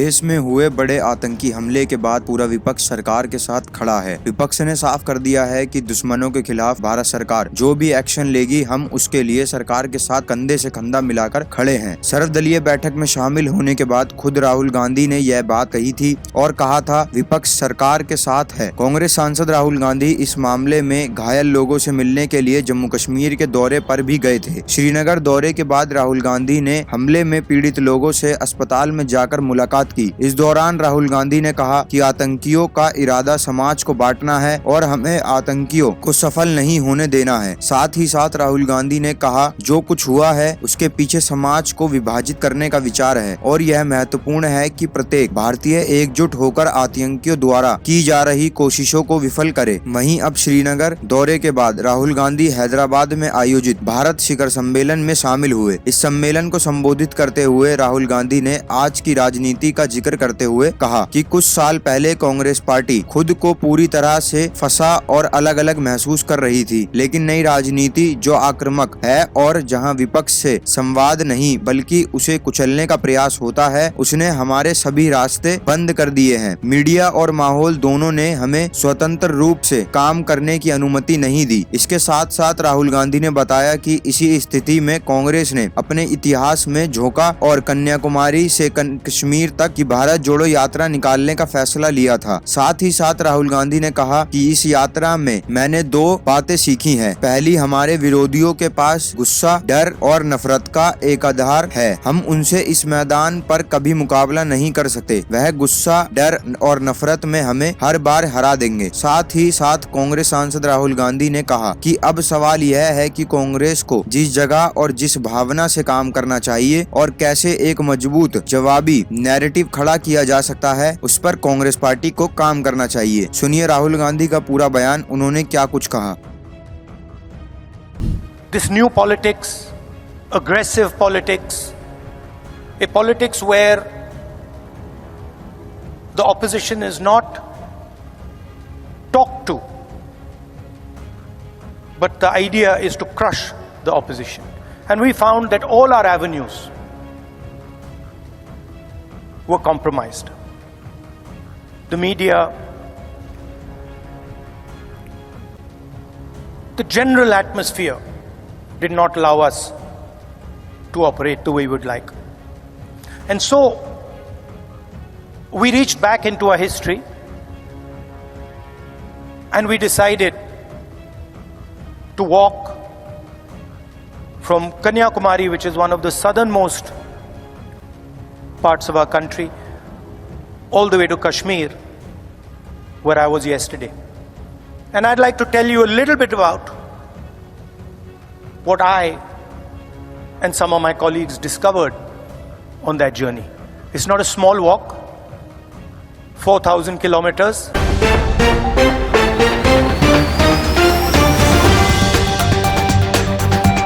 देश में हुए बड़े आतंकी हमले के बाद पूरा विपक्ष सरकार के साथ खड़ा है। विपक्ष ने साफ कर दिया है कि दुश्मनों के खिलाफ भारत सरकार जो भी एक्शन लेगी, हम उसके लिए सरकार के साथ कंधे से कंधा मिलाकर खड़े हैं। सर्वदलीय बैठक में शामिल होने के बाद खुद राहुल गांधी ने यह बात कही थी और कहा था विपक्ष सरकार के साथ है। कांग्रेस सांसद राहुल गांधी इस मामले में घायल लोगों से मिलने के लिए जम्मू कश्मीर के दौरे पर भी गए थे। श्रीनगर दौरे के बाद राहुल गांधी ने हमले में पीड़ित लोगों से अस्पताल में जाकर मुलाकात की। इस दौरान राहुल गांधी ने कहा कि आतंकियों का इरादा समाज को बांटना है और हमें आतंकियों को सफल नहीं होने देना है। साथ ही साथ राहुल गांधी ने कहा जो कुछ हुआ है उसके पीछे समाज को विभाजित करने का विचार है और यह महत्वपूर्ण है कि प्रत्येक भारतीय एकजुट होकर आतंकियों द्वारा की जा रही कोशिशों को विफल करे। वहीं अब श्रीनगर दौरे के बाद राहुल गांधी हैदराबाद में आयोजित भारत शिखर सम्मेलन में शामिल हुए। इस सम्मेलन को संबोधित करते हुए राहुल गांधी ने आज की राजनीति का जिक्र करते हुए कहा कि कुछ साल पहले कांग्रेस पार्टी खुद को पूरी तरह से फंसा और अलग अलग महसूस कर रही थी, लेकिन नई राजनीति जो आक्रामक है और जहां विपक्ष से संवाद नहीं बल्कि उसे कुचलने का प्रयास होता है, उसने हमारे सभी रास्ते बंद कर दिए हैं। मीडिया और माहौल दोनों ने हमें स्वतंत्र रूप से काम करने की अनुमति नहीं दी। इसके साथ साथ राहुल गांधी ने बताया कि इसी स्थिति में कांग्रेस ने अपने इतिहास में झोंका और कन्याकुमारी से कश्मीर तक की भारत जोड़ो यात्रा निकालने का फैसला लिया था। साथ ही साथ राहुल गांधी ने कहा कि इस यात्रा में मैंने दो बातें सीखी हैं। पहली, हमारे विरोधियों के पास गुस्सा, डर और नफरत का एक आधार है। हम उनसे इस मैदान पर कभी मुकाबला नहीं कर सकते। वह गुस्सा, डर और नफरत में हमें हर बार हरा देंगे। साथ ही साथ कांग्रेस सांसद राहुल गांधी ने कहा कि अब सवाल यह है कि कांग्रेस को जिस जगह और जिस भावना से काम करना चाहिए और कैसे एक मजबूत जवाबी नैरेटिव खड़ा किया जा सकता है, उस पर कांग्रेस पार्टी को काम करना चाहिए। सुनिए राहुल गांधी का पूरा बयान, उन्होंने क्या कुछ कहा। This new politics, aggressive politics, a politics where the opposition is not talked to, but the idea is to crush the opposition. And we found that all our avenues were compromised. The media, the general atmosphere did not allow us to operate the way we would like. And so we reached back into our history and we decided to walk from Kanyakumari, which is one of the southernmost parts of our country, all the way to Kashmir, where I was yesterday. And I'd like to tell you a little bit about what I and some of my colleagues discovered on that journey. It's not a small walk, 4,000 kilometers.